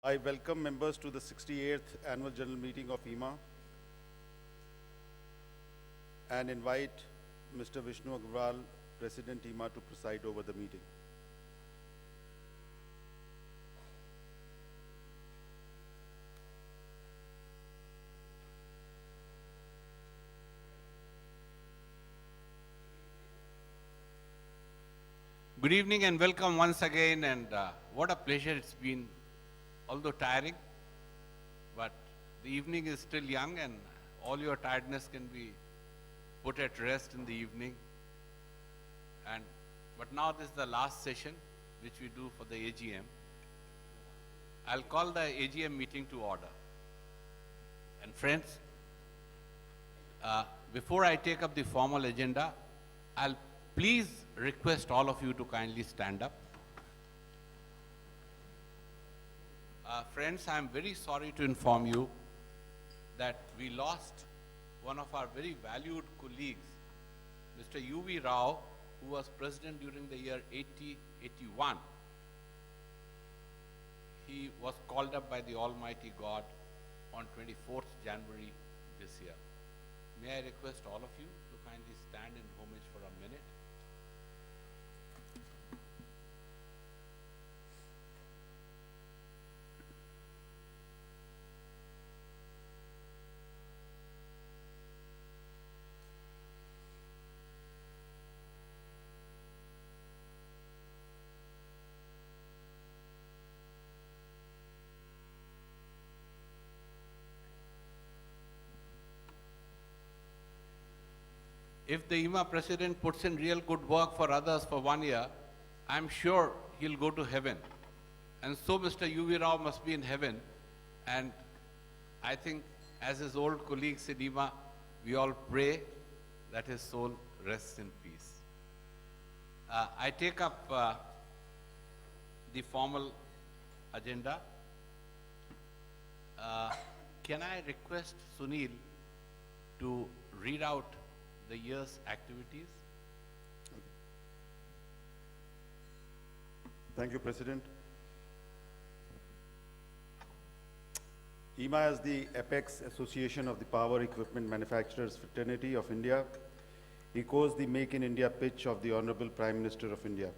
I welcome members to the 68th Annual General Meeting of IMA and invite Mr. Vishnu Agrawal, President IMA, to preside over the meeting. Good evening and welcome once again, and what a pleasure it's been, although tiring, but the evening is still young and all your tiredness can be put at rest in the evening. But now this is the last session which we do for the AGM. I'll call the AGM meeting to order. And friends, before I take up the formal agenda, I'll please request all of you to kindly stand up. Friends, I'm very sorry to inform you that we lost one of our very valued colleagues, Mr. U.V. Rao, who was president during the year 80-81. He was called up by the Almighty God on 24th January this year. May I request all of you to kindly stand in homage for a minute? If the IMA president puts in real good work for others for 1 year, I'm sure he'll go to heaven. And so Mr. U.V. Rao must be in heaven. And I think as his old colleagues in IMA, we all pray that his soul rests in peace. I take up the formal agenda. Can I request Sunil to read out the year's activities? Thank you, President. IMA is the Apex Association of the Power Equipment Manufacturers Fraternity of India, echoes the Make in India pitch of the Honorable Prime Minister of India.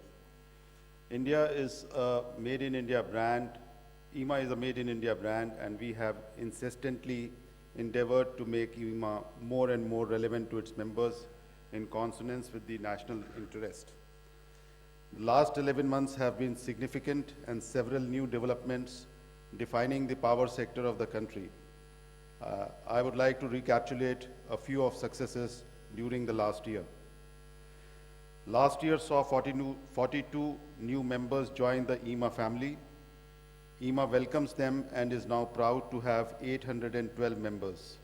India is a Made in India brand. IMA is a Made in India brand, and we have insistently endeavored to make IMA more and more relevant to its members in consonance with the national interest. The last 11 months have been significant and several new developments defining the power sector of the country. I would like to recapitulate a few of successes during the last year. Last year saw 42 new members join the IMA family. IMA welcomes them and is now proud to have 812 members.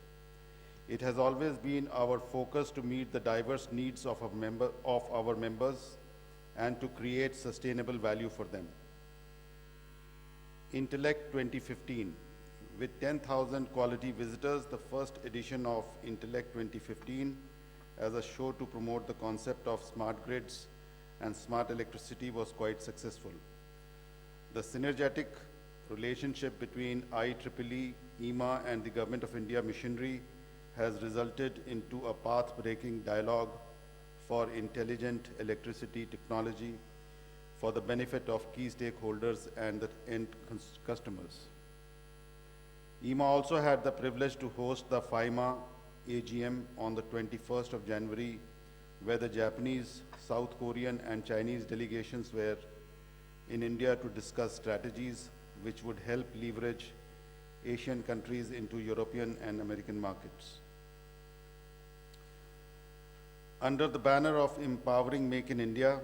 It has always been our focus to meet the diverse needs of our members and to create sustainable value for them. Intellect 2015. With 10,000 quality visitors, the first edition of Intellect 2015 as a show to promote the concept of smart grids and smart electricity was quite successful. The synergetic relationship between IEEE, IMA, and the Government of India machinery has resulted into a path-breaking dialogue for intelligent electricity technology for the benefit of key stakeholders and the end customers. IMA also had the privilege to host the FIMA AGM on the 21st of January, where the Japanese, South Korean, and Chinese delegations were in India to discuss strategies which would help leverage Asian countries into European and American markets. Under the banner of Empowering Make in India,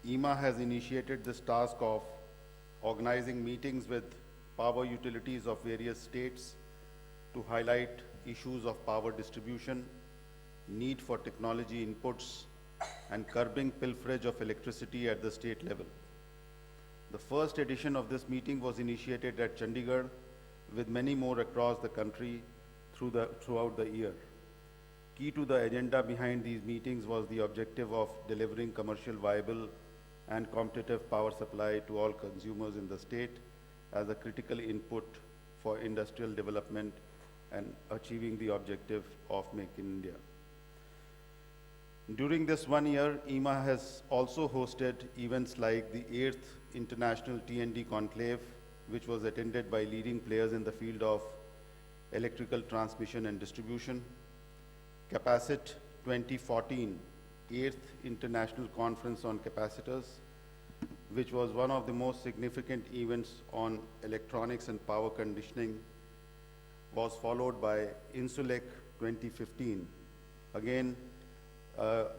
IMA has initiated this task of organizing meetings with power utilities of various states to highlight issues of power distribution, need for technology inputs, and curbing pilferage of electricity at the state level. The first edition of this meeting was initiated at Chandigarh, with many more across the country throughout the year. Key to the agenda behind these meetings was the objective of delivering commercial viable and competitive power supply to all consumers in the state as a critical input for industrial development and achieving the objective of Make in India. During this 1 year, EMA has also hosted events like the 8th International T&D Conclave, which was attended by leading players in the field of electrical transmission and distribution, Capacit 2014, 8th International Conference on Capacitors, which was one of the most significant events on electronics and power conditioning, was followed by Insulec 2015, again,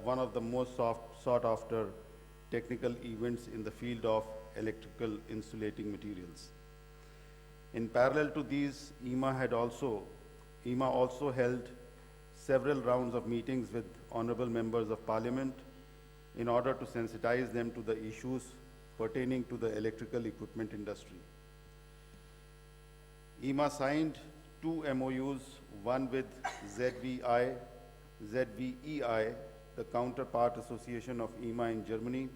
one of the most sought after technical events in the field of electrical insulating materials. In parallel to these, EMA also held several rounds of meetings with honorable members of parliament in order to sensitize them to the issues pertaining to the electrical equipment industry. EMA signed 2 MOUs, one with ZVEI, the counterpart association of EMA in Germany,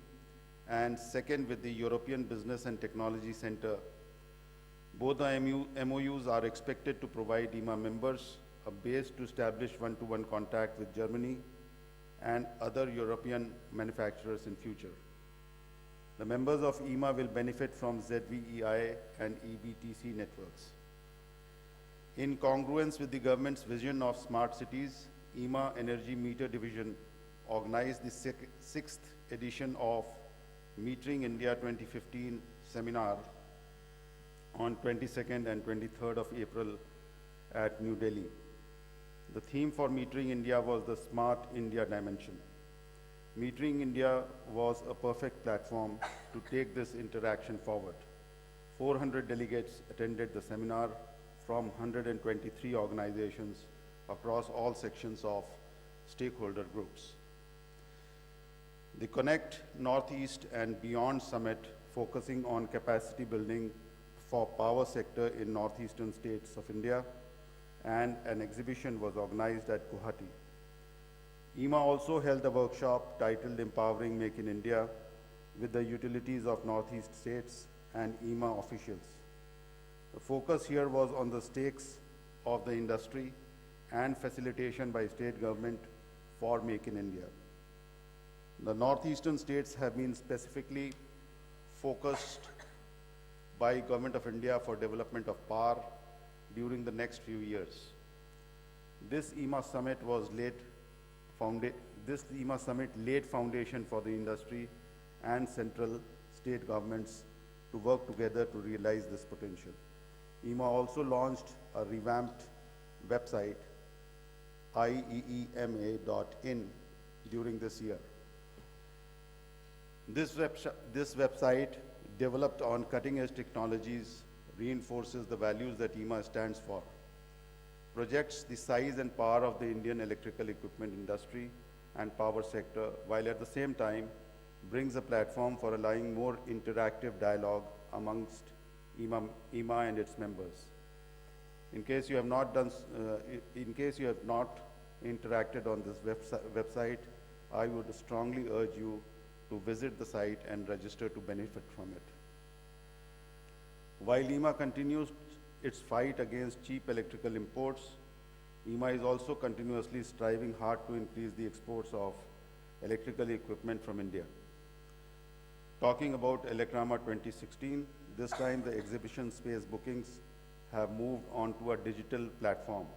and second with the European Business and Technology Center. Both the MOUs are expected to provide EMA members a base to establish one-to-one contact with Germany and other European manufacturers in future. The members of EMA will benefit from ZVEI and EBTC networks. In congruence with the government's vision of smart cities, EMA Energy Meter Division organized the 6th edition of Metering India 2015 seminar on 22nd and 23rd of April at New Delhi. The theme for Metering India was the Smart India dimension. Metering India was a perfect platform to take this interaction forward. 400 delegates attended the seminar from 123 organizations across all sections of stakeholder groups. The Connect Northeast and Beyond Summit, focusing on capacity building for power sector in northeastern states of India, and an exhibition was organized at Guwahati. EMA also held a workshop titled Empowering Make in India with the utilities of northeast states and EMA officials. The focus here was on the stakes of the industry and facilitation by state government for Make in India. The northeastern states have been specifically focused by Government of India for development of power during the next few years. This EMA summit laid foundation for the industry and central state governments to work together to realize this potential. EMA also launched a revamped website, ieema.in, during this year. This website, developed on cutting-edge technologies, reinforces the values that EMA stands for, projects the size and power of the Indian electrical equipment industry and power sector, while at the same time brings a platform for allowing more interactive dialogue amongst EMA and its members. In case you have not interacted on this website, I would strongly urge you to visit the site and register to benefit from it. While EMA continues its fight against cheap electrical imports, EMA is also continuously striving hard to increase the exports of electrical equipment from India. Talking about Elecrama 2016, this time the exhibition space bookings have moved onto a digital platform.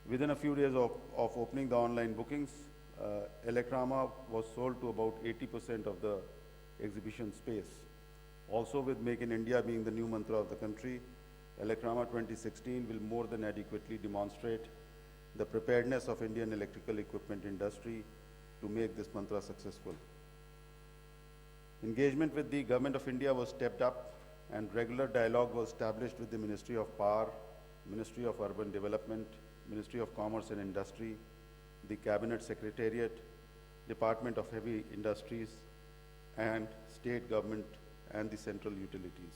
Within a few days of opening the online bookings, Elecrama was sold to about 80% of the exhibition space. Also, with Make in India being the new mantra of the country, Elecrama 2016 will more than adequately demonstrate the preparedness of Indian electrical equipment industry to make this mantra successful. Engagement with the Government of India was stepped up and regular dialogue was established with the Ministry of Power, Ministry of Urban Development, Ministry of Commerce and Industry, the Cabinet Secretariat, Department of Heavy Industries, and state government and the central utilities.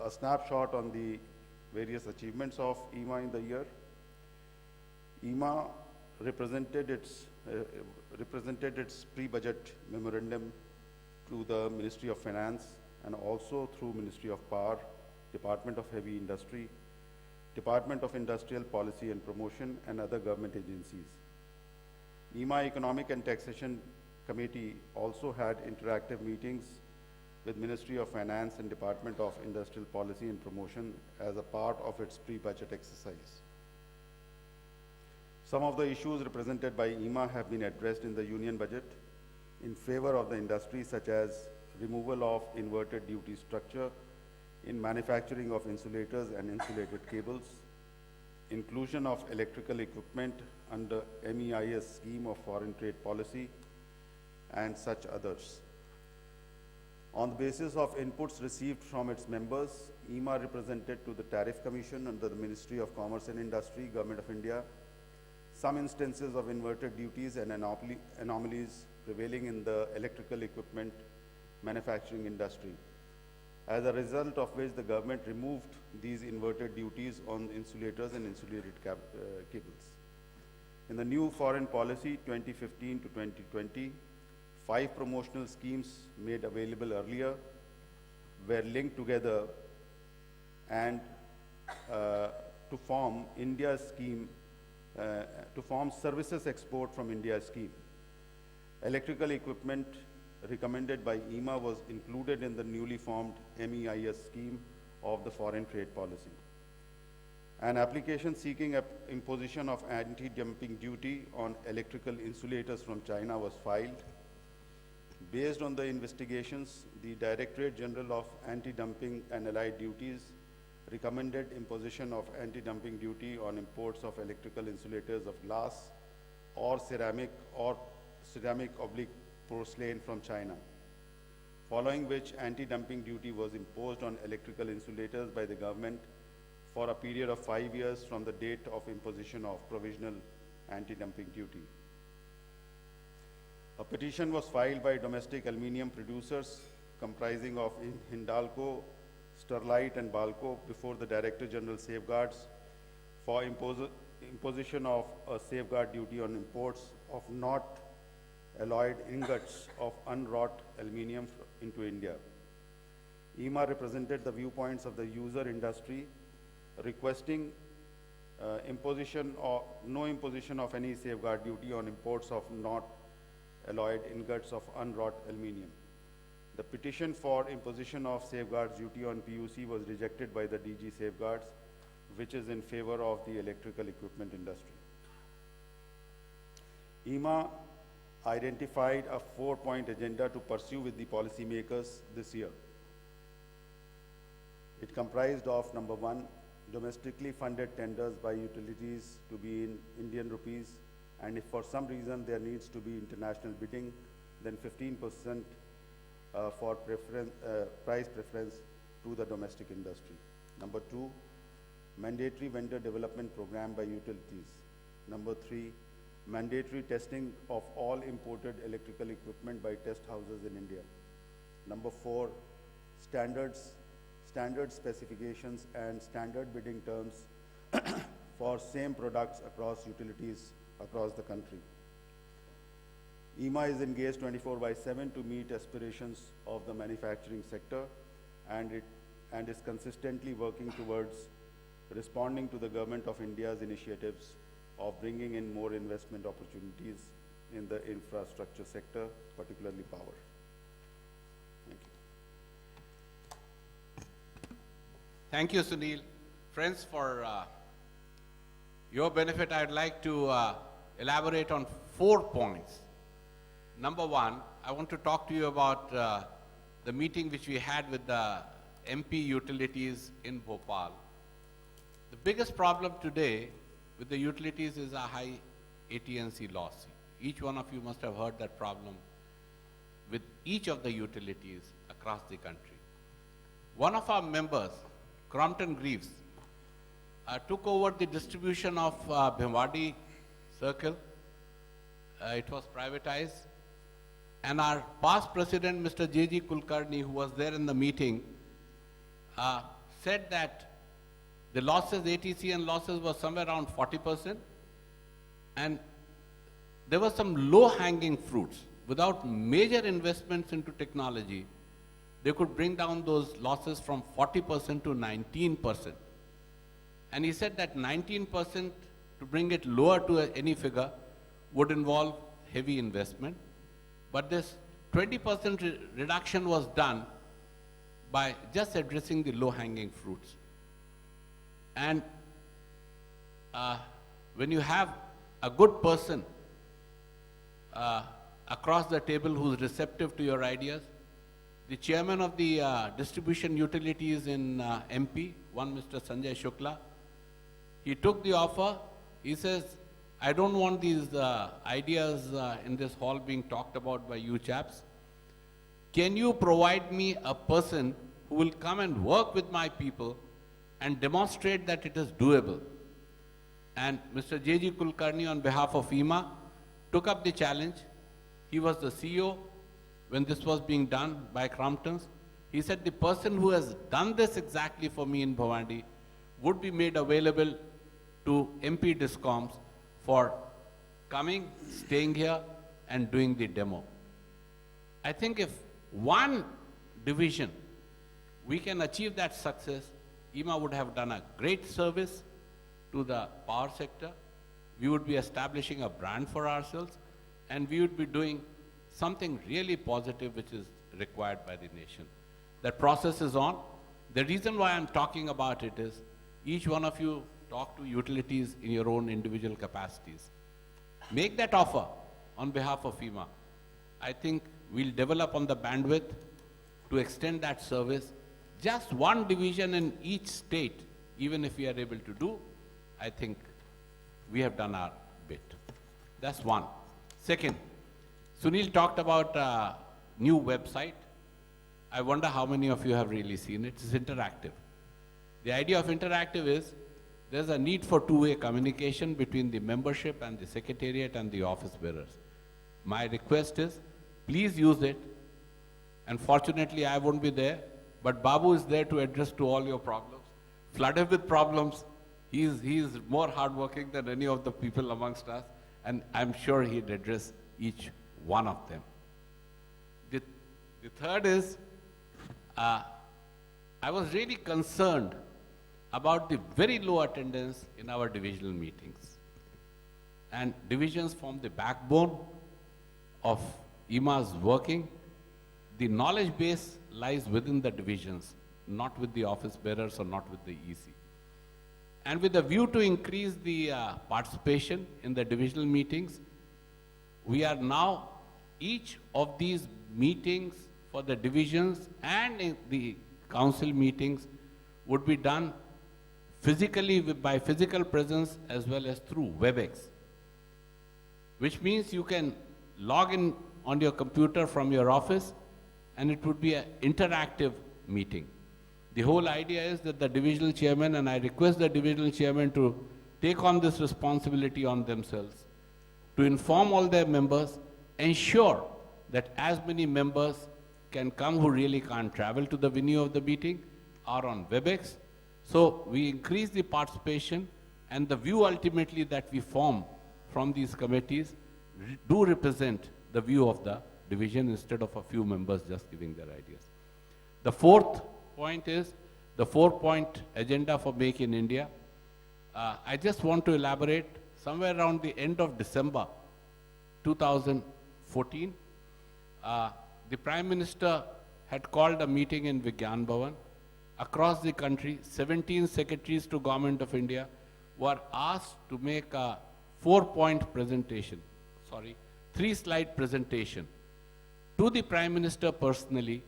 A snapshot on the various achievements of EMA in the year. EMA represented its pre-budget memorandum to the Ministry of Finance and also through Ministry of Power, Department of Heavy Industry, Department of Industrial Policy and Promotion, and other government agencies. EMA Economic and Taxation Committee also had interactive meetings with Ministry of Finance and Department of Industrial Policy and Promotion as a part of its pre-budget exercise. Some of the issues represented by EMA have been addressed in the Union Budget in favor of the industry, such as removal of inverted duty structure in manufacturing of insulators and insulated cables, inclusion of electrical equipment under MEIS scheme of foreign trade policy, and such others. On the basis of inputs received from its members, EMA represented to the Tariff Commission under the Ministry of Commerce and Industry, Government of India, some instances of inverted duties and anomalies prevailing in the electrical equipment manufacturing industry, as a result of which the government removed these inverted duties on insulators and insulated cables. In the new foreign policy 2015 to 2020, 5 promotional schemes made available earlier were linked together and to form India's scheme, to form services export from India scheme. Electrical equipment recommended by EMA was included in the newly formed MEIS scheme of the foreign trade policy. An application seeking imposition of anti-dumping duty on electrical insulators from China was filed. Based on the investigations, the Directorate General of Anti-Dumping and Allied Duties recommended imposition of anti-dumping duty on imports of electrical insulators of glass or ceramic / porcelain from China, following which anti-dumping duty was imposed on electrical insulators by the government for a period of 5 years from the date of imposition of provisional anti-dumping duty. A petition was filed by domestic aluminium producers comprising of Hindalco, Sterlite and Balco before the Director General Safeguards for imposition of a safeguard duty on imports of not alloyed ingots of unwrought aluminium into India. EMA represented the viewpoints of the user industry, requesting no imposition of any safeguard duty on imports of not alloyed ingots of unwrought aluminium. The petition for imposition of safeguards duty on PUC was rejected by the DG Safeguards, which is in favor of the electrical equipment industry. EMA identified a 4-point agenda to pursue with the policymakers this year. It comprised of number 1, domestically funded tenders by utilities to be in Indian rupees, and if for some reason there needs to be international bidding, then 15% for price preference to the domestic industry. Number 2, mandatory vendor development program by utilities. Number 3, mandatory testing of all imported electrical equipment by test houses in India. Number 4, standard specifications and standard bidding terms for same products across utilities across the country. EMA is engaged 24/7 to meet aspirations of the manufacturing sector, and is consistently working towards responding to the Government of India's initiatives of bringing in more investment opportunities in the infrastructure sector, particularly power. Thank you. Thank you, Sunil. Friends, for your benefit, I'd like to elaborate on 4 points. Number 1, I want to talk to you about the meeting which we had with the MP utilities in Bhopal. The biggest problem today with the utilities is a high AT&C loss. Each one of you must have heard that problem with each of the utilities across the country. One of our members, Crompton Greaves, took over the distribution of Bhiwadi Circle. It was privatized. And our past president, Mr. J.G. Kulkarni, who was there in the meeting, said that the losses, ATC and losses, were somewhere around 40%. And there were some low-hanging fruits. without major investments into technology, they could bring down those losses from 40% to 19%. And he said that 19% to bring it lower to any figure would involve heavy investment. But this 20% reduction was done by just addressing the low-hanging fruits. And when you have a good person across the table who's receptive to your ideas, the chairman of the distribution utilities in MP, one Mr. Sanjay Shukla, he took the offer. He says, I don't want these ideas in this hall being talked about by you chaps. Can you provide me a person who will come and work with my people and demonstrate that it is doable? And Mr. J.G. Kulkarni, on behalf of IMA, took up the challenge. He was the CEO when this was being done by Crompton's. He said the person who has done this exactly for me in Bhavandi would be made available to MP Discoms for coming, staying here, and doing the demo. I think if one division, we can achieve that success, IMA would have done a great service to the power sector. We would be establishing a brand for ourselves, and we would be doing something really positive which is required by the nation. That process is on. The reason why I'm talking about it is each one of you talk to utilities in your own individual capacities. Make that offer on behalf of IMA. I think we'll develop on the bandwidth to extend that service. Just one division in each state, even if we are able to do, I think we have done our bit. That's one. Second, Sunil talked about a new website. I wonder how many of you have really seen it. It's interactive. The idea of interactive is there's a need for two-way communication between the membership and the secretariat and the office bearers. My request is, please use it. And fortunately, I won't be there, but Babu is there to address to all your problems. Flooded with problems. He's more hardworking than any of the people amongst us, and I'm sure he'd address each one of them. The third is, I was really concerned about the very low attendance in our divisional meetings. And divisions form the backbone of IMA's working. The knowledge base lies within the divisions, not with the office bearers or not with the EC. And with a view to increase the participation in the divisional meetings, we are now, each of these meetings for the divisions and in the council meetings would be done physically by physical presence as well as through WebEx, which means you can log in on your computer from your office and it would be an interactive meeting. The whole idea is that the divisional chairman, and I request the divisional chairman to take on this responsibility on themselves, to inform all their members, ensure that as many members can come who really can't travel to the venue of the meeting are on WebEx. So we increase the participation, and the view ultimately that we form from these committees do represent the view of the division instead of a few members just giving their ideas. The fourth point is the 4-point agenda for Make in India. I just want to elaborate. Somewhere around the end of December 2014, the Prime Minister had called a meeting in Vigyan Bhavan. Across the country, 17 secretaries to Government of India were asked to make a 4-point presentation, 3-slide presentation to the Prime Minister personally.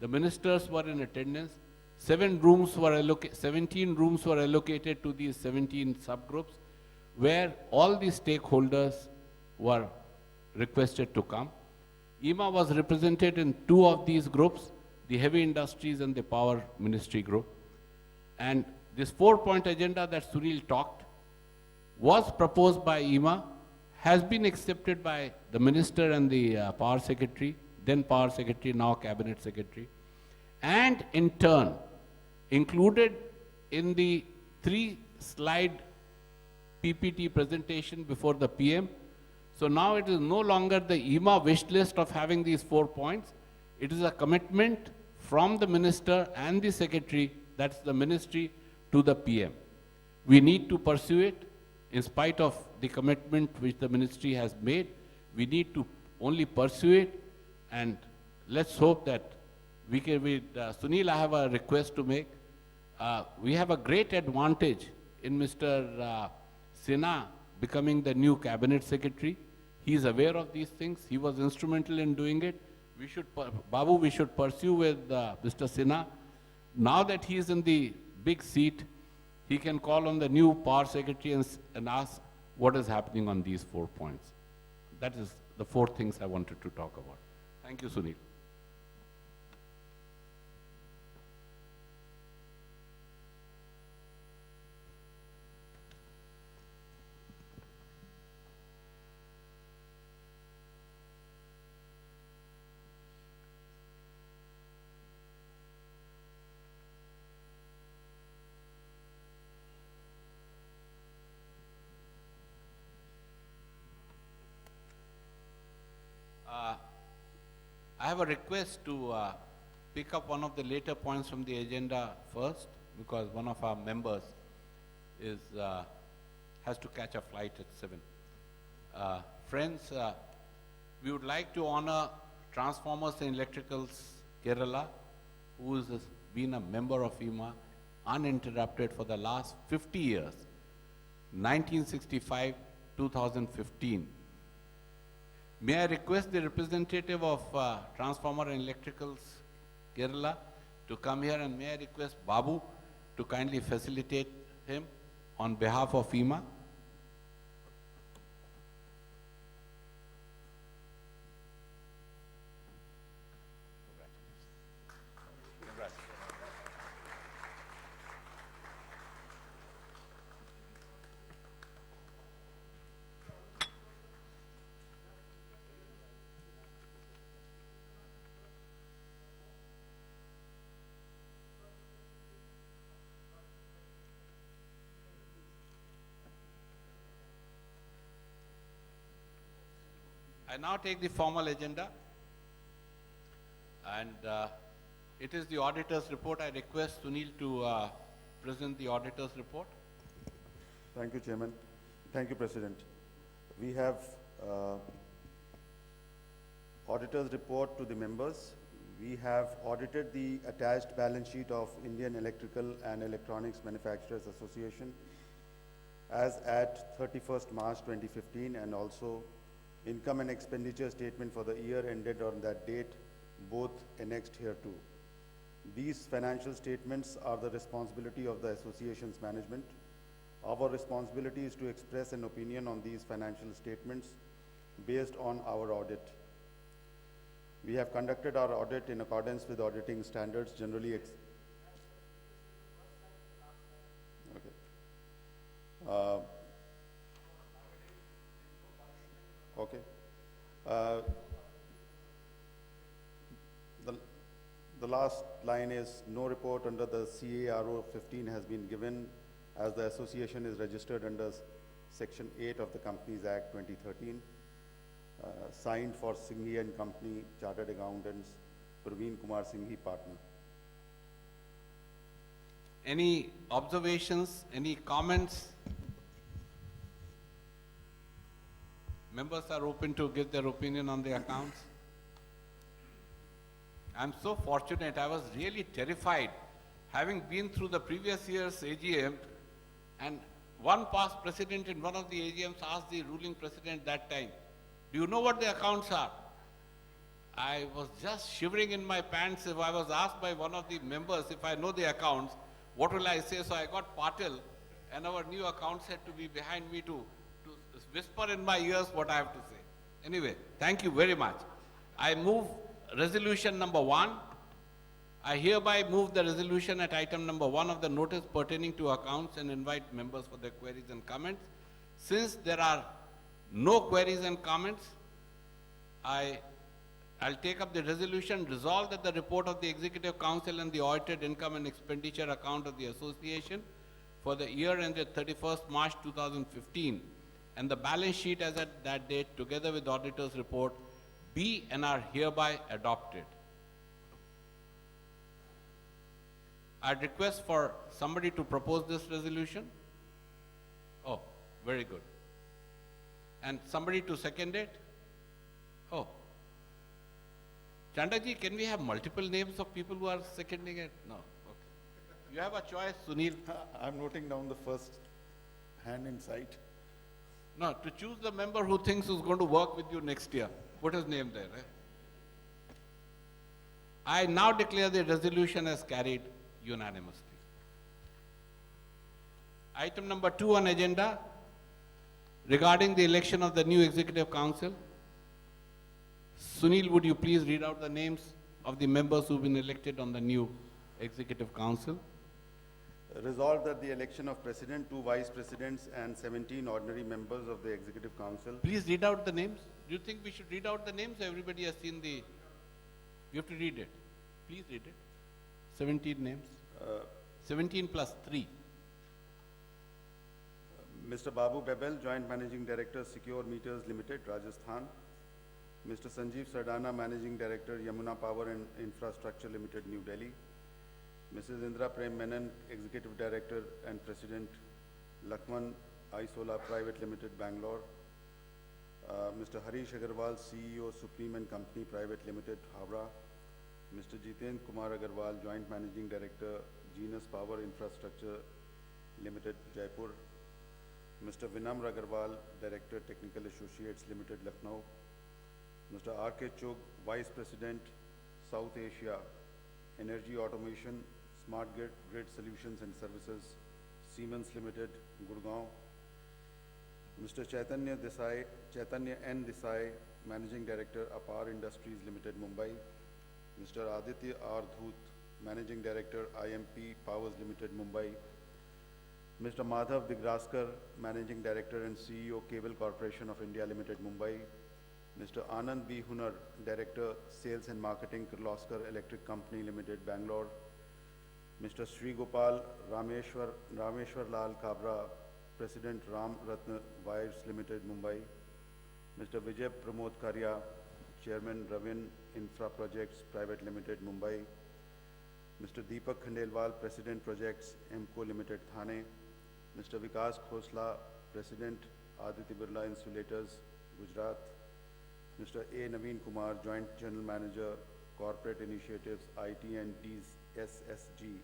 The ministers were in attendance. 17 rooms were allocated to these 17 subgroups, where all the stakeholders were requested to come. IMA was represented in 2 of these groups, the heavy industries and the power ministry group. And this 4-point agenda that Sunil talked was proposed by IMA, has been accepted by the minister and the power secretary, then power secretary, now cabinet secretary, and in turn included in the 3-slide PPT presentation before the PM So now it is no longer the EMA wish list of having these 4 points. It is a commitment from the minister and the secretary, that's the ministry, to the PM. We need to pursue it in spite of the commitment which the ministry has made. We need to only pursue it, and let's hope that we can, Sunil, I have a request to make. We have a great advantage in Mr. Sinha becoming the new cabinet secretary. He is aware of these things. He was instrumental in doing it. We should, Babu, we should pursue with Mr. Sinha. Now that he is in the big seat, he can call on the new power secretary and ask what is happening on these 4 points. That is the 4 things I wanted to talk about. Thank you, Sunil. I have a request to pick up one of the later points from the agenda first, because one of our members is, has to catch a flight at 7. Friends, we would like to honor Transformers and Electricals Kerala, who has been a member of EMA uninterrupted for the last 50 years, 1965, 2015. May I request the representative of Transformer and Electricals Kerala to come here, and may I request Babu to kindly facilitate him on behalf of EMA. I now take the formal agenda, and it is the auditor's report. I request Sunil to present the auditor's report. Thank you, Chairman. Thank you, President. We have auditor's report to the members. We have audited the attached balance sheet of Indian Electrical and Electronics Manufacturers Association as at 31st March 2015, and also income and expenditure statement for the year ended on that date, both annexed here too. These financial statements are the responsibility of the association's management. Our responsibility is to express an opinion on these financial statements based on our audit. We have conducted our audit in accordance with auditing standards generally Okay. The last line is, no report under the CARO 15 has been given, as the association is registered under Section 8 of the Companies Act 2013, signed for Singhi and Company, Chartered Accountants, Praveen Kumar Singhi, Partner. Any observations, any comments? Members are open to give their opinion on the accounts. I'm so fortunate. I was really terrified, having been through the previous year's AGM, and one past president in one of the AGMs asked the ruling president that time, do you know what the accounts are? I was just shivering in my pants if I was asked by one of the members if I know the accounts, what will I say? So I got Patil, and our new accounts had to be behind me to whisper in my ears what I have to say. Anyway, thank you very much. I move resolution number 1. I hereby move the resolution at item number 1 of the notice pertaining to accounts and invite members for their queries and comments. Since there are no queries and comments, I'll take up the resolution. Resolved that the report of the Executive Council and the audited income and expenditure account of the association for the year ended 31st March 2015 and the balance sheet as at that date, together with the auditor's report, be and are hereby adopted. I'd request for somebody to propose this resolution. Oh, very good. And somebody to second it? Oh. Chandaji, can we have multiple names of people who are seconding it? No. Okay. You have a choice, Sunil. I'm noting down the first hand in sight. No, to choose the member who thinks who's going to work with you next year. Put his name there. I now declare the resolution as carried unanimously. Item number 2 on agenda, regarding the election of the new Executive Council. Sunil, would you please read out the names of the members who've been elected on the new Executive Council? Resolved that the election of President, 2 Vice Presidents, and 17 ordinary members of the Executive Council. Please read out the names. Do you think we should read out the names? Everybody has seen the... You have to read it. Please read it. 17 names. 17 plus 3. Mr. Babu Bebel, Joint Managing Director, Secure Meters Limited, Rajasthan. Mr. Sanjeev Sardana, Managing Director, Yamuna Power and Infrastructure Limited, New Delhi. Mrs. Indra Prem Menon, Executive Director and President, Lakman Isola Private Limited, Bangalore. Mr. Harish Agarwal, CEO, Supreme and Company Private Limited, Howrah. Mr. Jiten Kumar Agarwal, Joint Managing Director, Genus Power Infrastructure Limited, Jaipur. Mr. Vinamr Agarwal, Director, Technical Associates Limited, Lucknow. Mr. R.K. Chugh, Vice President, South Asia, Energy Automation, Smart Grid Solutions and Services, Siemens Limited, Gurgaon. Mr. Chaitanya N. Desai, Managing Director, Apar Industries Limited, Mumbai. Mr. Aditya R. Dhoot, Managing Director, IMP Powers Limited, Mumbai. Mr. Madhav Digraskar, Managing Director and CEO, Cable Corporation of India Limited, Mumbai. Mr. Anand B. Hunar, Director, Sales and Marketing, Kirloskar Electric Company Limited, Bangalore. Mr. Sri Gopal Rameshwar Lal Kabra, President Ram Ratna Wires Limited, Mumbai. Mr. Vijay Pramod Karya, Chairman Ravin Infra Projects Private Limited, Mumbai. Mr. Deepak Khandelwal, President Projects, Emco Limited, Thane. Mr. Vikas Khosla, President, Aditya Birla Insulators, Gujarat. Mr. A. Naveen Kumar, Joint General Manager, Corporate Initiatives, IT and SSG,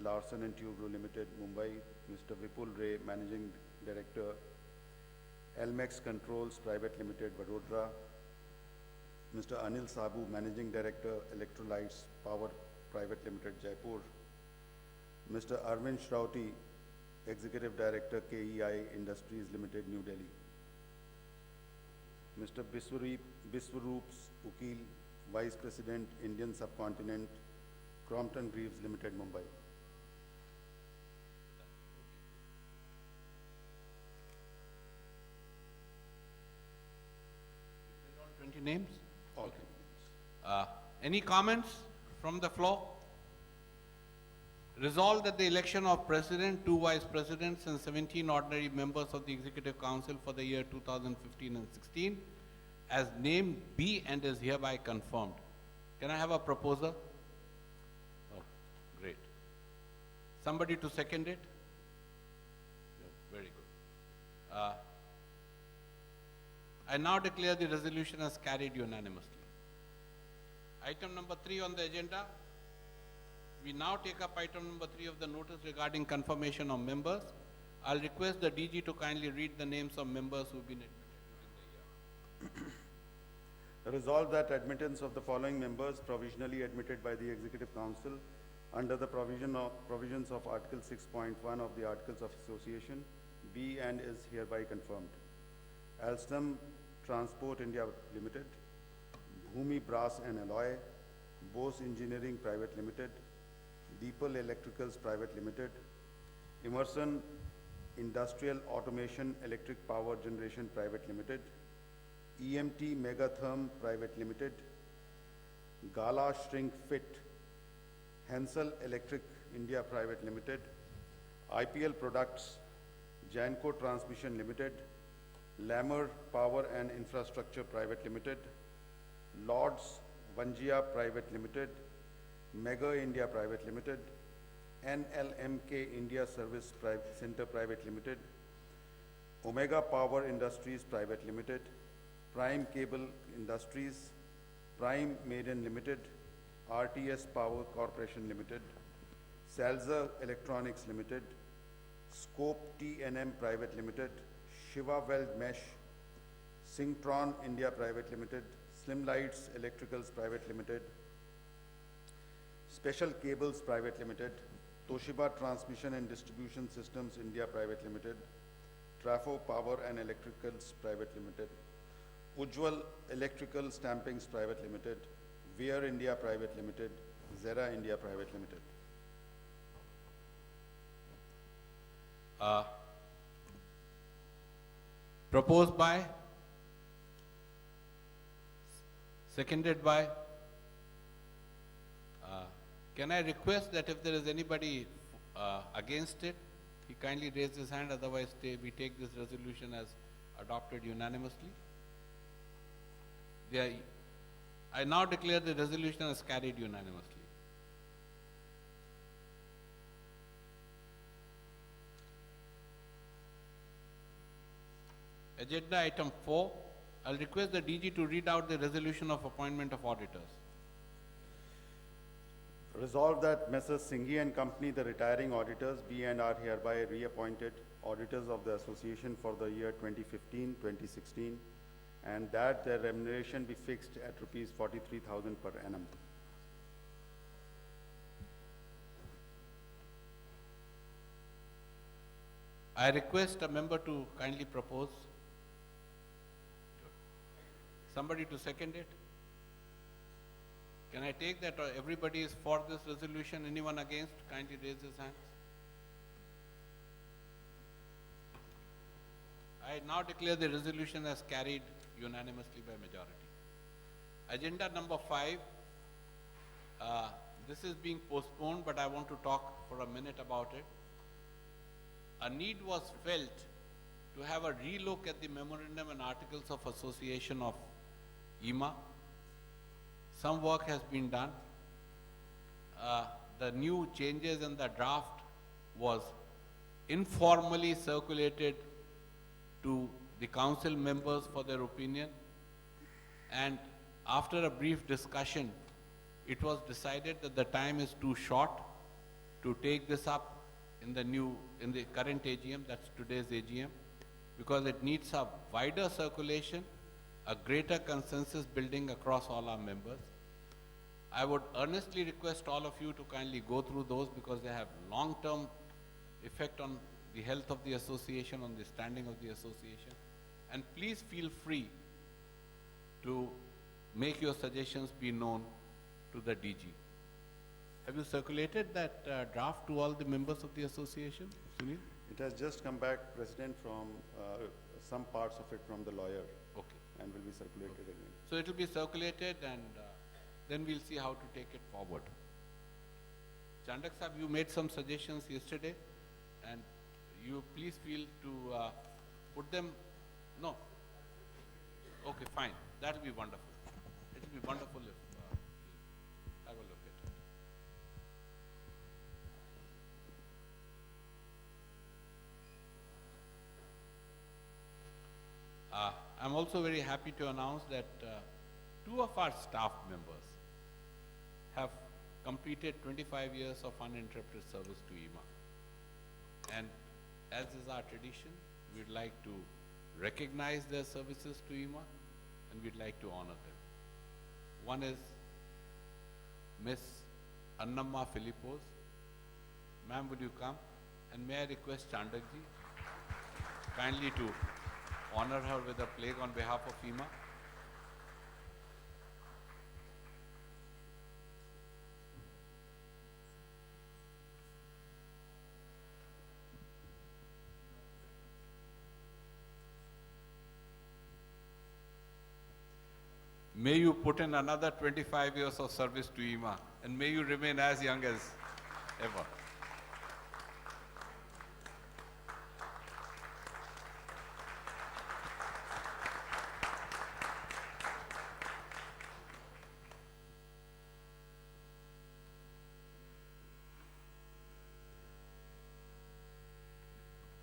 Larsen and Toubro Limited, Mumbai. Mr. Vipul Ray, Managing Director, Elmex Controls Private Limited, Vadodara. Mr. Anil Sabu, Managing Director, Electrolytes Power Private Limited, Jaipur. Mr. Arvind Shrauti, Executive Director, KEI Industries Limited, New Delhi. Mr. Biswaroop Ukil, Vice President, Indian Subcontinent, Crompton Greaves Limited, Mumbai. 20 names? All Okay. Any comments from the floor? Resolved that the election of President, 2 Vice Presidents and 17 ordinary members of the Executive Council for the year 2015 and 16 as named be and is hereby confirmed. Can I have a proposer? Oh, great. Somebody to second it? Yeah, very good. I now declare the resolution as carried unanimously. Item number 3 on the agenda. We now take up item number 3 of the notice regarding confirmation of members. I'll request the DG to kindly read the names of members who've been admitted during the year. Resolved that admittance of the following members provisionally admitted by the Executive Council under the provisions of Article 6.1 of the Articles of Association be and is hereby confirmed. Alstom Transport India Limited, Bhumi Brass and Alloy, Bose Engineering Private Limited, Deepal Electricals Private Limited, Emerson Industrial Automation Electric Power Generation Private Limited, EMT Megatherm Private Limited, Gala Shrink Fit, Hensel Electric India Private Limited, IPL Products, Janco Transmission Limited, Lammer Power and Infrastructure Private Limited, Lords Vangia Private Limited, Mega India Private Limited, NLMK India Service Center Private Limited, Omega Power Industries Private Limited, Prime Cable Industries, Prime Maiden Limited, RTS Power Corporation Limited, Salzer Electronics Limited, Scope T&M Private Limited, Shiva Weld Mesh, Synctron India Private Limited, Slimlights Electricals Private Limited, Special Cables Private Limited, Toshiba Transmission and Distribution Systems India Private Limited, Trafo Power and Electricals Private Limited, Ujjwal Electrical Stampings Private Limited, Weir India Private Limited, Zera India Private Limited. Proposed by, seconded by. Can I request that if there is anybody against it, he kindly raise his hand, otherwise we take this resolution as adopted unanimously. I now declare the resolution as carried unanimously. Agenda item 4, I'll request the DG to read out the resolution of appointment of auditors. Resolved that Messrs. Singhi and Company, the retiring auditors, be and are hereby reappointed auditors of the association for the year 2015-2016, and that their remuneration be fixed at rupees 43,000 per annum. I request a member to kindly propose. Somebody to second it? Can I take that everybody is for this resolution? Anyone against? Kindly raise his hands. I now declare the resolution as carried unanimously by majority. Agenda number 5. This is being postponed, but I want to talk for a minute about it. A need was felt to have a relook at the memorandum and articles of association of IMA. Some work has been done. The new changes in the draft was informally circulated to the council members for their opinion, and after a brief discussion, it was decided that the time is too short to take this up in the current AGM, that's today's AGM, because it needs a wider circulation, a greater consensus building across all our members. I would earnestly request all of you to kindly go through those because they have long-term effect on the health of the association, on the standing of the association. And please feel free to make your suggestions be known to the DG. Have you circulated that draft to all the members of the association, Sunil? It has just come back, President, from some parts of it from the lawyer. Okay. And will be circulated again. So it will be circulated, and then we'll see how to take it forward. Chandak Sahab, you made some suggestions yesterday, and you please feel to put them. No. Okay, fine. That will be wonderful. It will be wonderful if I will look at it. I'm also very happy to announce that 2 of our staff members have completed 25 years of uninterrupted service to IMA. And as is our tradition, we'd like to recognize their services to IMA, and we'd like to honor them. One is Miss Annamma Philippos. Ma'am, would you come? And may I request Chandakji kindly to honor her with a plaque on behalf of IMA. May you put in another 25 years of service to IMA, and may you remain as young as ever.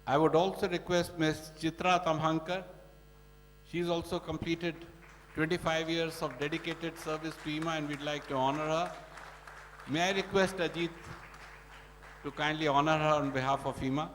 I would also request Ms. Chitra Tamhankar. She's also completed 25 years of dedicated service to IMA and we'd like to honor her. May I request Ajit to kindly honor her on behalf of IMA?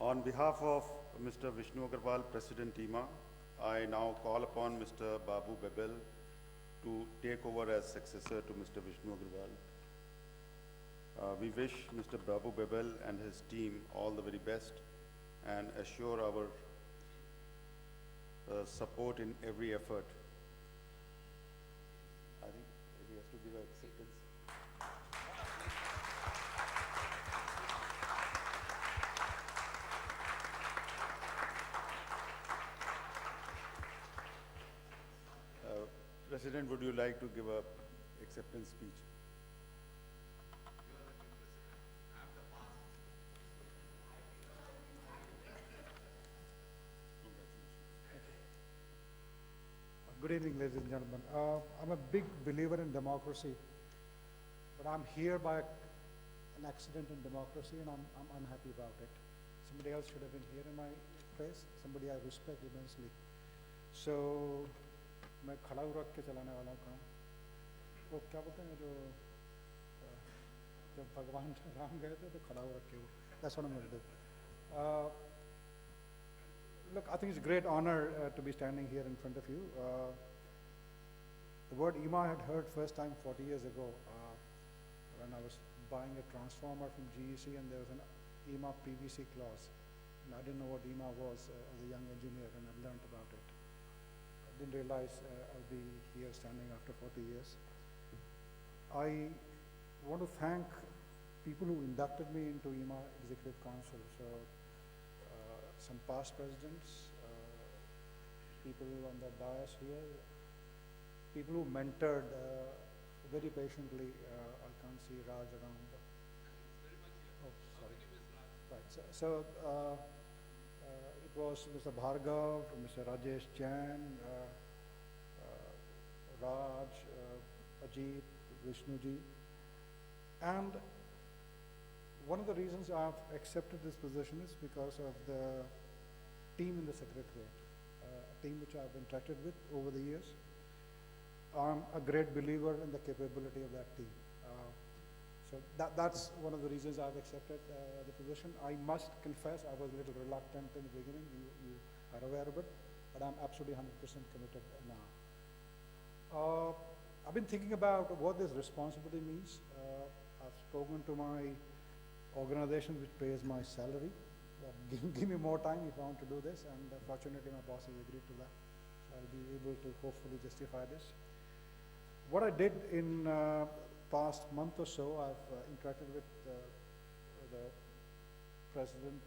On behalf of Mr. Vishnu Agarwal, President IMA, I now call upon Mr. Babu Bebel to take over as successor to Mr. Vishnu Agarwal. We wish Mr. Babu Bebel and his team all the very best and assure our support in every effort. I think he has to give acceptance. President, would you like to give a acceptance speech? Good evening, ladies and gentlemen. I'm a big believer in democracy, but I'm here by an accident in democracy, and I'm unhappy about it. Somebody else should have been here in my place, somebody I respect immensely. So, मैं खड़ा हो रख के चलाने वाला हूँ काम। वो क्या बोलते हैं जो जब भगवान राम गए थे तो खड़ा हो रख के वो। That's what I'm going to do. Look, I think it's a great honor to be standing here in front of you. The word IMA I had heard first time 40 years ago when I was buying a transformer from GEC and there was an IMA PVC clause. And I didn't know what IMA was as a young engineer and I learned about it. I didn't realize I'll be here standing after 40 years. I want to thank people who inducted me into IMA Executive Council. So, some past presidents, people on the dais here, people who mentored very patiently. I can't see Raj around. Oh, sorry. Right. It was Mr. Bhargav, Mr. Rajesh Jain, Raj, Ajit, Vishnuji, and one of the reasons I've accepted this position is because of the team in the Secretariat, a team which I've interacted with over the years. I'm a great believer in the capability of that team. So that's one of the reasons I've accepted the position. I must confess I was a little reluctant in the beginning, you are aware of it, but I'm absolutely 100% committed now. I've been thinking about what this responsibility means. I've spoken to my organization which pays my salary. Give me more time if I want to do this, and fortunately my boss has agreed to that. So I'll be able to hopefully justify this. What I did in past month or so, I've interacted with the president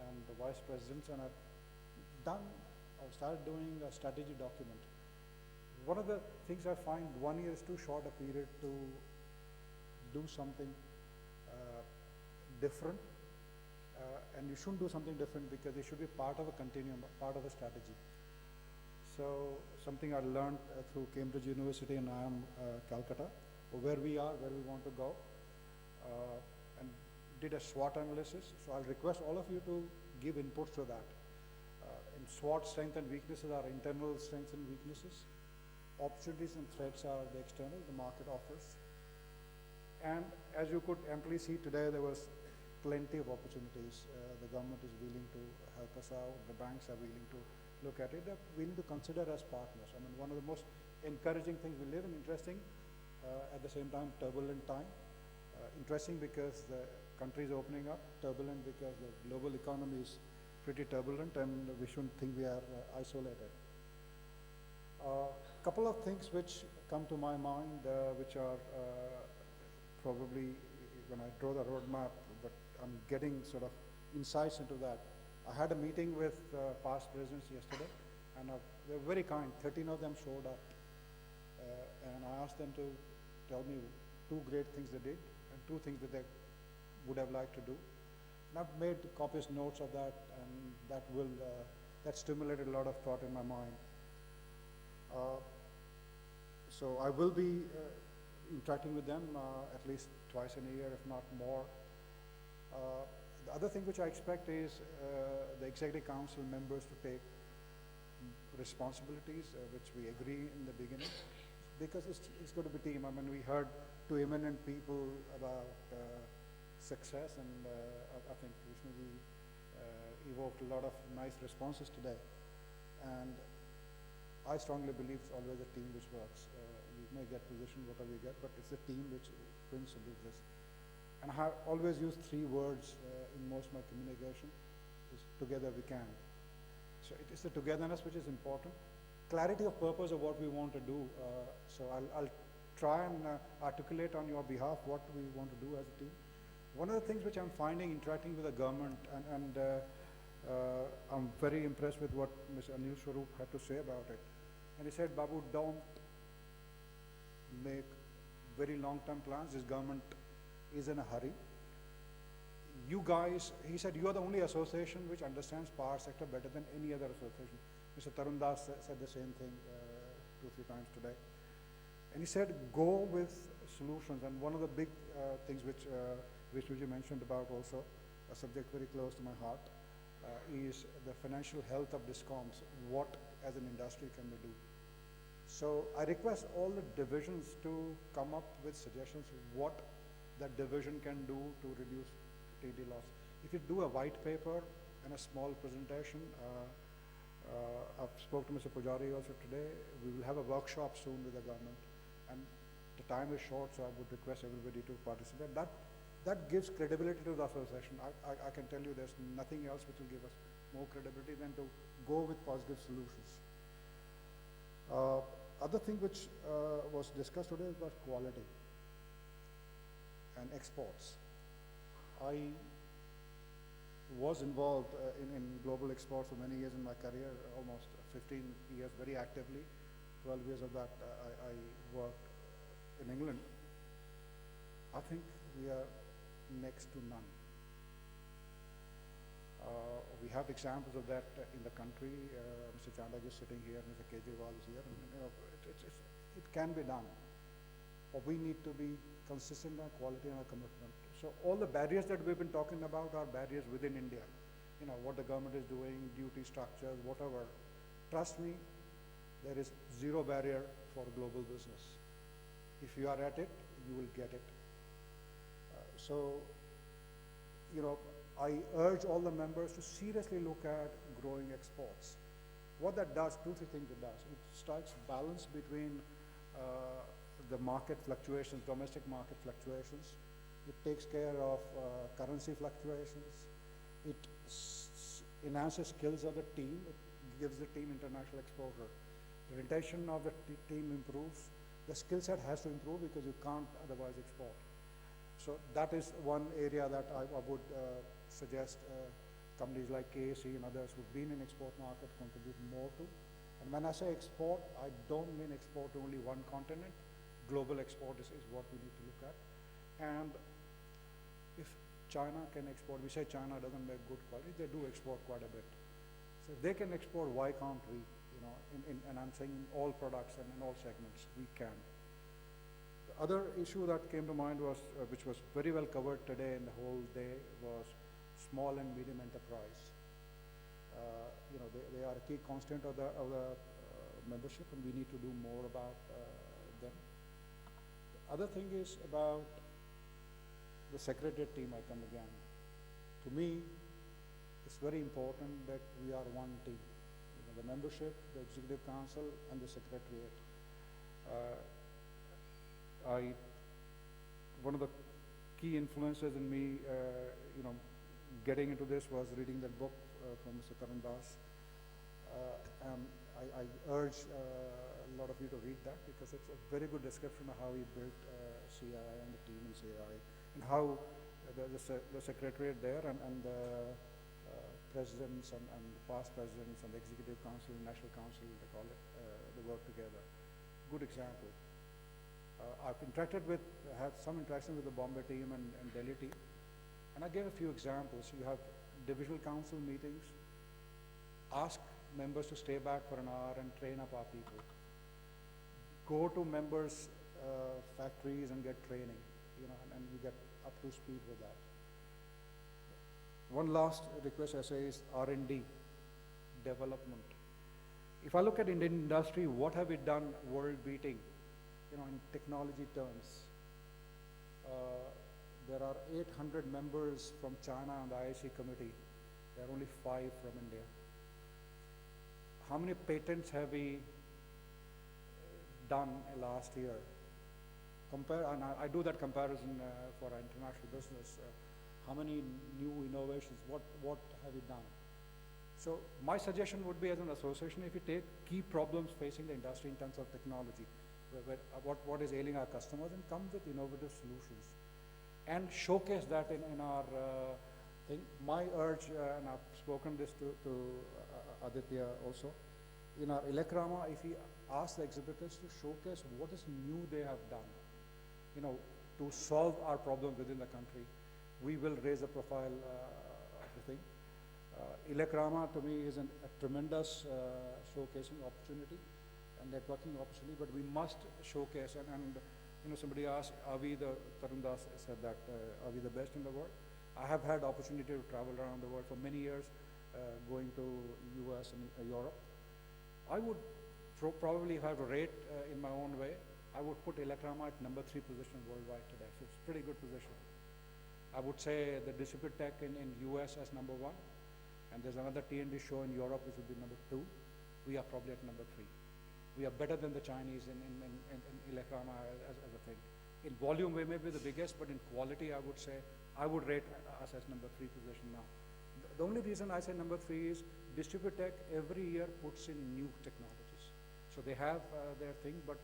and the vice presidents, and I've started doing a strategy document. One of the things I find 1 year is too short a period to do something different, and you shouldn't do something different because it should be part of a continuum, part of a strategy. So something I learned through Cambridge University and IIM Calcutta, where we are, where we want to go, and did a SWOT analysis. So I'll request all of you to give inputs to that. In SWOT, strengths and weaknesses are internal strengths and weaknesses. Opportunities and threats are the external, the market offers. And as you could amply see today, there was plenty of opportunities. The government is willing to help us out. The banks are willing to look at it. They're willing to consider as partners. I mean, one of the most encouraging things, we live in interesting, at the same time, turbulent time. Interesting because the country is opening up, turbulent because the global economy is pretty turbulent, and we shouldn't think we are isolated. Couple of things which come to my mind, which are probably, when I draw the roadmap, I'm getting sort of insights into that. I had a meeting with past presidents yesterday, and they were very kind. 13 of them showed up, and I asked them to tell me 2 great things they did and 2 things that they would have liked to do. And I've made copious notes of that, and that stimulated a lot of thought in my mind. So I will be interacting with them at least twice in a year, if not more. The other thing which I expect is the Executive Council members to take responsibilities, which we agree in the beginning, because it's going to be team. I mean, we heard 2 eminent people about success, and I think Vishnuji evoked a lot of nice responses today. And I strongly believe it's always a team which works. We may get positioned whatever we get, but it's a team which wins this. And I have always used 3 words in most of my communication, is together we can. So it is the togetherness which is important. Clarity of purpose of what we want to do. So I'll try and articulate on your behalf what we want to do as a team. One of the things which I'm finding interacting with the government, and I'm very impressed with what Mr. Anil Swarup had to say about it. And he said, Babu, don't make very long-term plans. This government is in a hurry. You guys, he said, you are the only association which understands power sector better than any other association. Mr. Tarun Das said the same thing 2 or 3 times today. And he said, go with solutions. And one of the big things which Vishnuji mentioned about also, a subject very close to my heart, is the financial health of DISCOMs. What, as an industry, can we do? So I request all the divisions to come up with suggestions what that division can do to reduce TD loss. If you do a white paper and a small presentation, I've spoken to Mr. Pujari also today. We will have a workshop soon with the government, and the time is short, so I would request everybody to participate. That gives credibility to the association. I can tell you there's nothing else which will give us more credibility than to go with positive solutions. Other thing which was discussed today was quality and exports. I was involved in global exports for many years in my career, almost 15 years very actively. 12 years of that I worked in England. I think we are next to none. We have examples of that in the country. Mr. Chandak is sitting here, Mr. Kejriwal is here. And, it can be done. But we need to be consistent on quality and our commitment. So all the barriers that we've been talking about are barriers within India. What the government is doing, duty structures, whatever. Trust me, there is 0 barrier for global business. If you are at it, you will get it. I urge all the members to seriously look at growing exports. What that does, 2 or 3 things it does. It strikes balance between the market fluctuations, domestic market fluctuations. It takes care of currency fluctuations. It enhances skills of the team. It gives the team international exposure. The retention of the team improves. The skill set has to improve because you can't otherwise export. So that is one area that I would suggest companies like KAC and others who've been in export market contribute more to. And when I say export, I don't mean export to only one continent. Global export is what we need to look at. And if China can export, we say China doesn't make good quality, they do export quite a bit. So if they can export, why can't we? And I'm saying in all products and in all segments, we can. The other issue that came to mind was, which was very well covered today in the whole day, was small and medium enterprise. They are a key constant of the membership, and we need to do more about them. The other thing is about the secretariat team. I come again. To me, it's very important that we are one team. The membership, the executive council, and the secretariat. One of the key influences in me, getting into this was reading that book from Mr. Tarun Das. I urge a lot of you to read that because it's a very good description of how he built CII and the team in CII and how the secretariat there and the presidents and the past presidents and the executive council, national council, they call it, they work together. Good example. I've had some interaction with the Bombay team and Delhi team, and I gave a few examples. You have divisional council meetings, ask members to stay back for an hour and train up our people. Go to members' factories and get training, and you get up to speed with that. One last request I say is R&D, development. If I look at Indian industry, what have we done world beating, in technology terms? There are 800 members from China on the IIC committee. There are only 5 from India. How many patents have we done last year? And I do that comparison for our international business. How many new innovations, what have we done? So my suggestion would be, as an association, if you take key problems facing the industry in terms of technology, what is ailing our customers, and come with innovative solutions, and showcase that in our thing. My urge, and I've spoken this to Aditya also, in our Elecrama, if we ask the exhibitors to showcase what is new they have done, to solve our problem within the country, we will raise the profile of the thing. Elecrama to me is a tremendous showcasing opportunity and networking opportunity, but we must showcase, and somebody asked, Tarun Das said that, are we the best in the world? I have had opportunity to travel around the world for many years, going to US and Europe. I would probably, if I have a rate in my own way, I would put Elecrama at number 3 position worldwide today. So it's a pretty good position. I would say the Distribute Tech in US as number 1, and there's another T&D show in Europe which would be number 2. We are probably at number 3. We are better than the Chinese in Elecrama as a thing. In volume, we may be the biggest, but in quality, I would say, I would rate us as number 3 position now. The only reason I say number 3 is Distribute Tech every year puts in new technologies. So they have their thing, but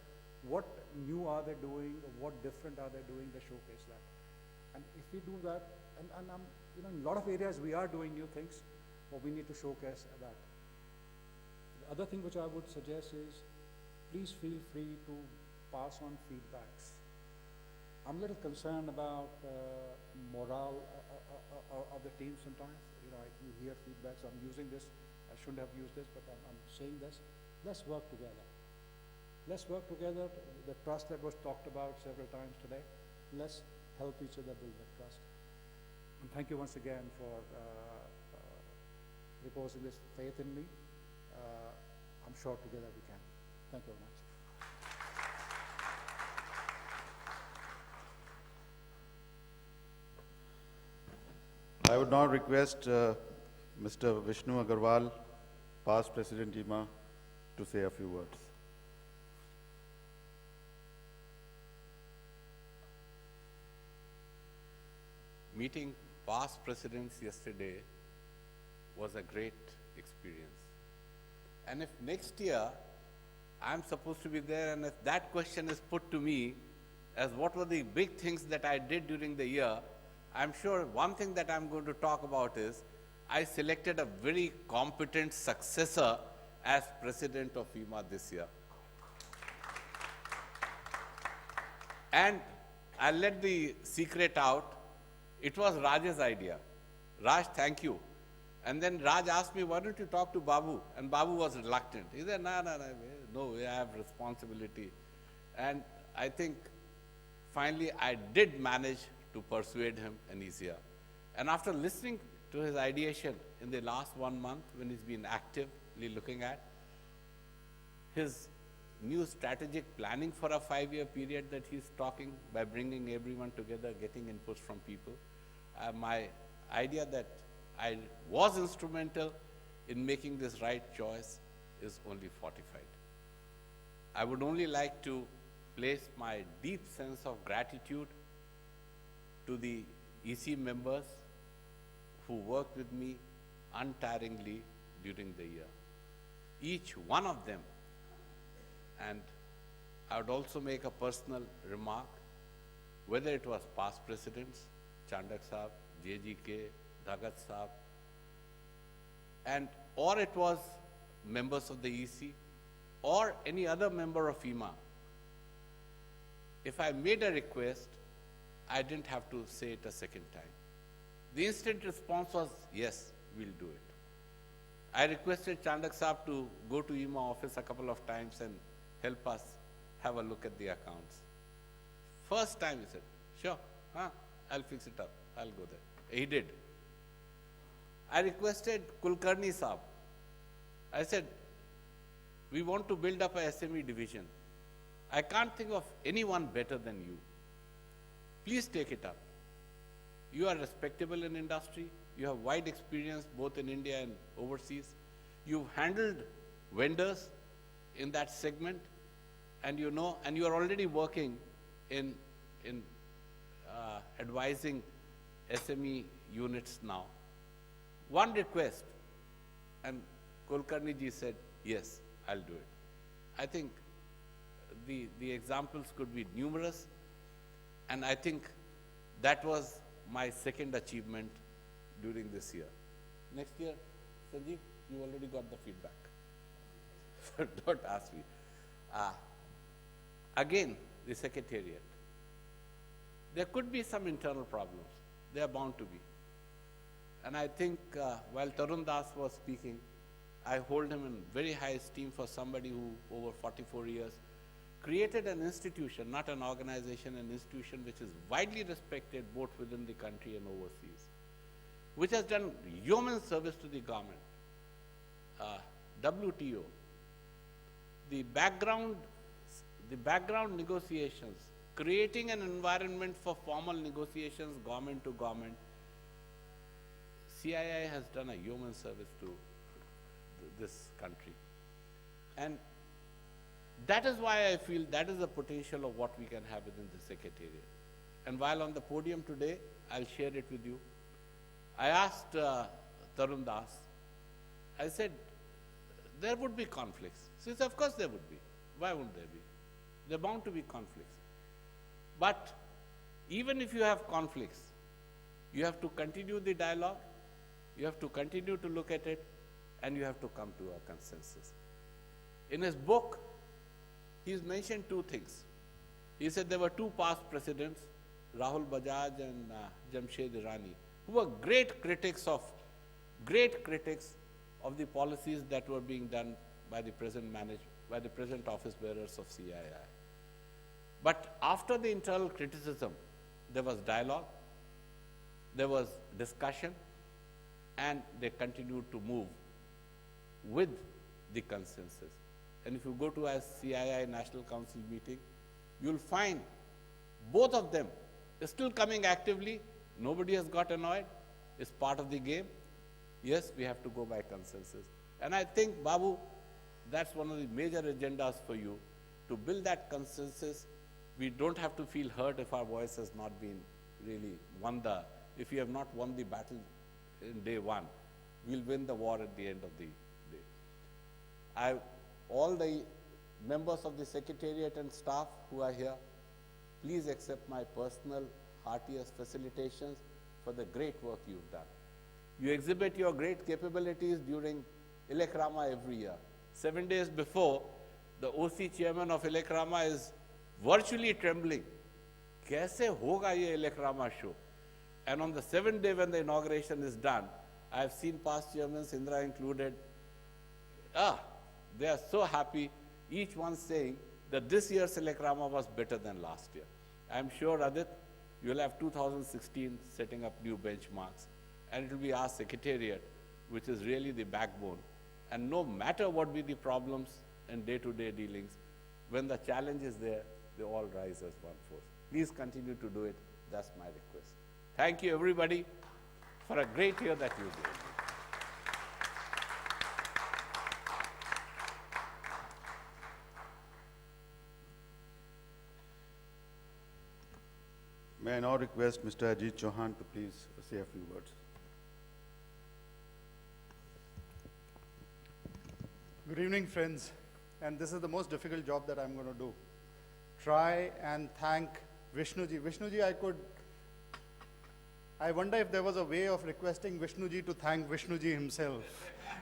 what new are they doing, or what different are they doing, they showcase that. And if we do that, and in a lot of areas we are doing new things, but we need to showcase that. The other thing which I would suggest is, please feel free to pass on feedbacks. I'm a little concerned about morale of the team sometimes. You hear feedbacks, I'm using this, I shouldn't have used this, but I'm saying this. Let's work together. Let's work together. The trust that was talked about several times today, let's help each other build that trust. And thank you once again for reposing this faith in me. I'm sure together we can. Thank you very much. I would now request Mr. Vishnu Agarwal, past President IMA, to say a few words. Meeting past presidents yesterday was a great experience. And if next year I'm supposed to be there, and if that question is put to me as what were the big things that I did during the year, I'm sure one thing that I'm going to talk about is I selected a very competent successor as president of IMA this year. And I'll let the secret out. It was Raj's idea. Raj, thank you. And then Raj asked me, why don't you talk to Babu? And Babu was reluctant. He said, no, I have responsibility. And I think finally I did manage to persuade him and he's here. And after listening to his ideation in the last 1 month, when he's been actively looking at his new strategic planning for a 5-year period that he's talking by bringing everyone together, getting inputs from people, my idea that I was instrumental in making this right choice is only fortified. I would only like to place my deep sense of gratitude to the EC members who worked with me untiringly during the year. Each one of them. And I would also make a personal remark, whether it was past presidents, Chandak Saab, JGK, Dhagat Saab, and or it was members of the EC or any other member of EMA. If I made a request, I didn't have to say it a second time. The instant response was, yes, we'll do it. I requested Chandak Saab to go to EMA office a couple of times and help us have a look at the accounts. First time he said, sure, I'll fix it up, I'll go there. He did. I requested Kulkarni Saab. I said, we want to build up a SME division. I can't think of anyone better than you. Please take it up. You are respectable in industry. You have wide experience both in India and overseas. You've handled vendors in that segment, and you know, and you are already working in advising SME units now. One request, and Kulkarni ji said, yes, I'll do it. I think the examples could be numerous, and I think that was my second achievement during this year. Next year, Sanjeev, you already got the feedback. So don't ask me. Again, the Secretariat. There could be some internal problems. They are bound to be. And I think while Tarun Das was speaking, I hold him in very high esteem for somebody who, over 44 years, created an institution, not an organization, an institution which is widely respected both within the country and overseas, which has done yeoman service to the government. WTO, the background negotiations, creating an environment for formal negotiations, government to government. CII has done a yeoman service to this country. And that is why I feel that is the potential of what we can have within the Secretariat. And while on the podium today, I'll share it with you. I asked Tarun Das, I said, there would be conflicts. He says, of course there would be. Why wouldn't there be? There are bound to be conflicts. But even if you have conflicts, you have to continue the dialogue, you have to continue to look at it, and you have to come to a consensus. In his book, he's mentioned two things. He said there were two past presidents, Rahul Bajaj and Jamshed Irani, who were great critics of the policies that were being done by the present office bearers of CII. But after the internal criticism, there was dialogue, there was discussion, and they continued to move with the consensus. And if you go to a CII National Council meeting, you'll find both of them are still coming actively. Nobody has got annoyed. It's part of the game. Yes, we have to go by consensus. And I think, Babu, that's one of the major agendas for you, to build that consensus. We don't have to feel hurt if our voice has not been really if you have not won the battle in day one. We'll win the war at the end of the day. All the members of the Secretariat and staff who are here, please accept my personal heartiest felicitations for the great work you've done. You exhibit your great capabilities during Ilekrama every year. 7 days before, the OC chairman of Ilekrama is virtually trembling. Kaise hoga ye Ilekrama show? And on the 7th day when the inauguration is done, I have seen past chairmen, Indra included, they are so happy, each one saying that this year's Ilekrama was better than last year. I am sure, Adit, you will have 2016 setting up new benchmarks, and it will be our Secretariat, which is really the backbone. And no matter what be the problems and day-to-day dealings, when the challenge is there, they all rise as one force. Please continue to do it. That's my request. Thank you, everybody, for a great year that you did. May I now request Mr. Ajit Chauhan to please say a few words. Good evening, friends. And this is the most difficult job that I'm going to do. Try and thank Vishnuji. Vishnuji, I could I wonder if there was a way of requesting Vishnuji to thank Vishnuji himself.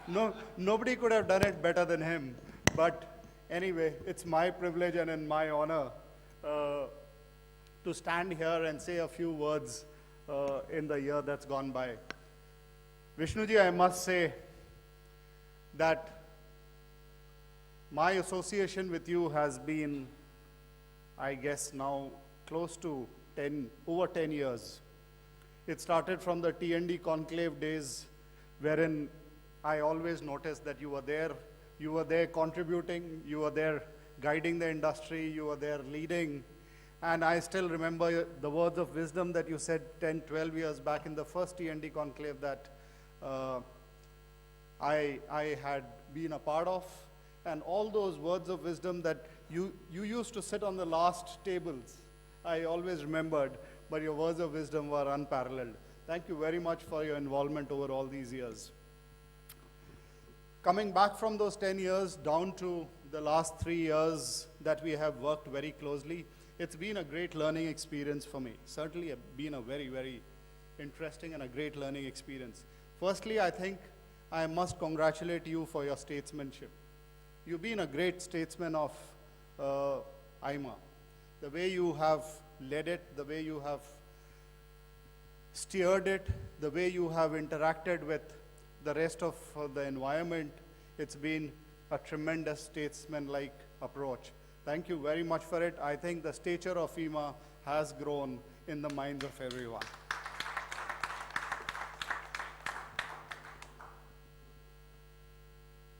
No, nobody could have done it better than him. But anyway, it's my privilege and in my honor to stand here and say a few words in the year that's gone by. Vishnuji, I must say that my association with you has been, I guess now, close to over 10 years. It started from the T&D conclave days, wherein I always noticed that you were there contributing, you were there guiding the industry, you were there leading. And I still remember the words of wisdom that you said 10, 12 years back in the first T&D conclave that I had been a part of. And all those words of wisdom that you used to sit on the last tables, I always remembered, but your words of wisdom were unparalleled. Thank you very much for your involvement over all these years. Coming back from those 10 years down to the last 3 years that we have worked very closely, it's been a great learning experience for me. Certainly been a very, very interesting and a great learning experience. Firstly, I think I must congratulate you for your statesmanship. You've been a great statesman of IMA. The way you have led it, the way you have steered it, the way you have interacted with the rest of the environment, it's been a tremendous statesman-like approach. Thank you very much for it. I think the stature of IMA has grown in the minds of everyone.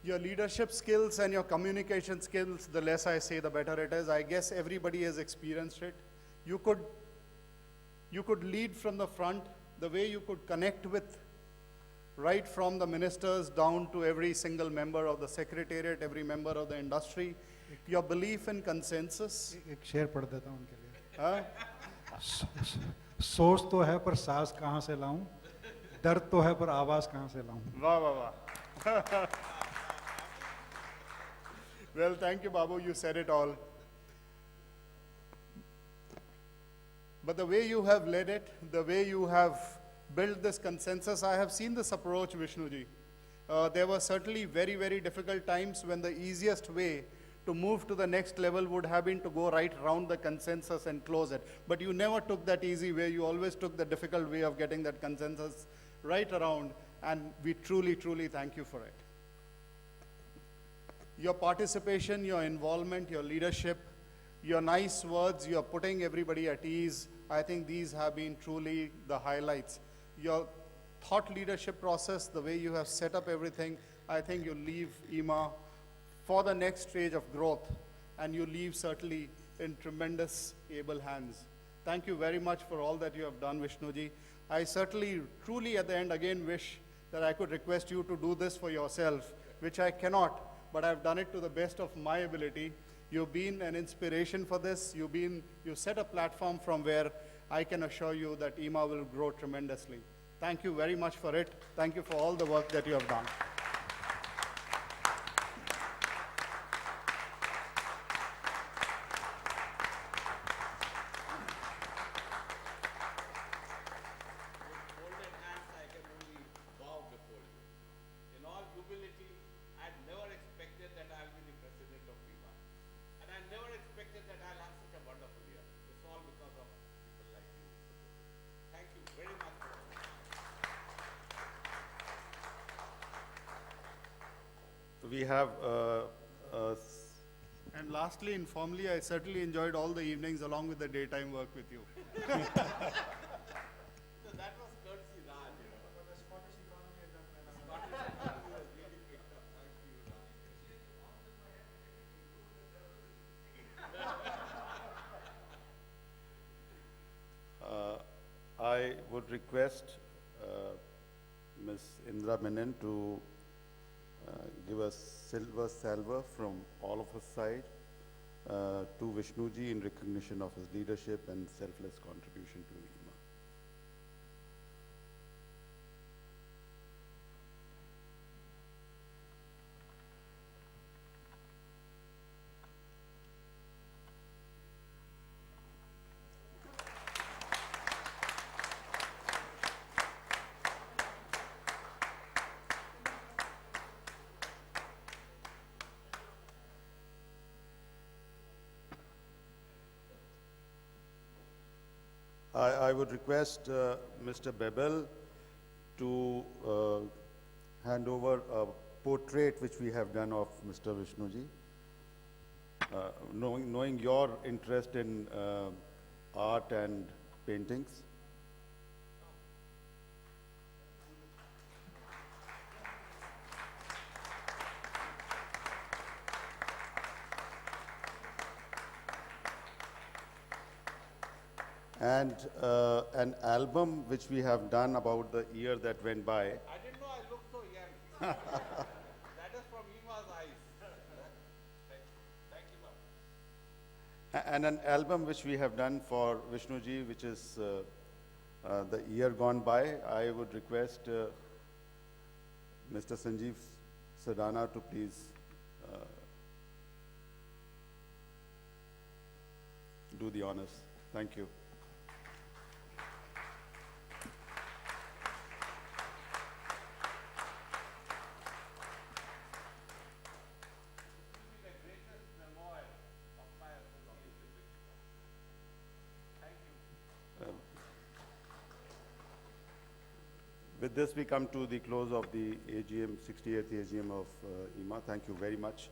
Your leadership skills and your communication skills, the less I say, the better it is. I guess everybody has experienced it. You could lead from the front, the way you could connect with right from the ministers down to every single member of the secretariat, every member of the industry. Your belief in consensus. एक शेर पढ़ देता हूँ उनके लिए। Huh? सोच तो है पर साज कहाँ से लाऊं, दर्द तो है पर आवाज कहाँ से लाऊं। Wow, wow, wow. Well, thank you, Babu. You said it all. But the way you have led it, the way you have built this consensus, I have seen this approach, Vishnuji. There were certainly very, very difficult times when the easiest way to move to the next level would have been to go right around the consensus and close it. But you never took that easy way. You always took the difficult way of getting that consensus right around, and we truly, truly thank you for it. Your participation, your involvement, your leadership, your nice words, you're putting everybody at ease. I think these have been truly the highlights. Your thought leadership process, the way you have set up everything, I think you leave IMA for the next stage of growth, and you leave certainly in tremendous able hands. Thank you very much for all that you have done, Vishnuji. I certainly, truly at the end again wish that I could request you to do this for yourself, which I cannot, but I've done it to the best of my ability. You've been an inspiration for this. You set a platform from where I can assure you that IMA will grow tremendously. Thank you very much for it. Thank you for all the work that you have done. Folded hands, I can only bow before you. In all humility, I never expected that I'll be the president of FIMA. And I never expected that I'll have such a wonderful year. It's all because of people like you. Thank you very much for all. We have And lastly, informally, I certainly enjoyed all the evenings along with the daytime work with you. So that was courtesy Raj, you know. The Scottish economy has really picked up. Thank you, Raj. I would request Ms. Indra Menon to give us silver salver from all of us side to Vishnuji in recognition of his leadership and selfless contribution to IMA. I would request Mr. Bebel to hand over a portrait which we have done of Mr. Vishnuji. Knowing your interest in art and paintings. And an album which we have done about the year that went by. I didn't know I looked so young. That is from Ema's eyes. Thank you, ma'am. And an album which we have done for Vishnuji, which is the year gone by. I would request Mr. Sanjeev Sadana to please do the honors. Thank you. The greatest memoir of my association with you. Thank you. With this, we come to the close of the AGM, 68th AGM of IMA. Thank you very much.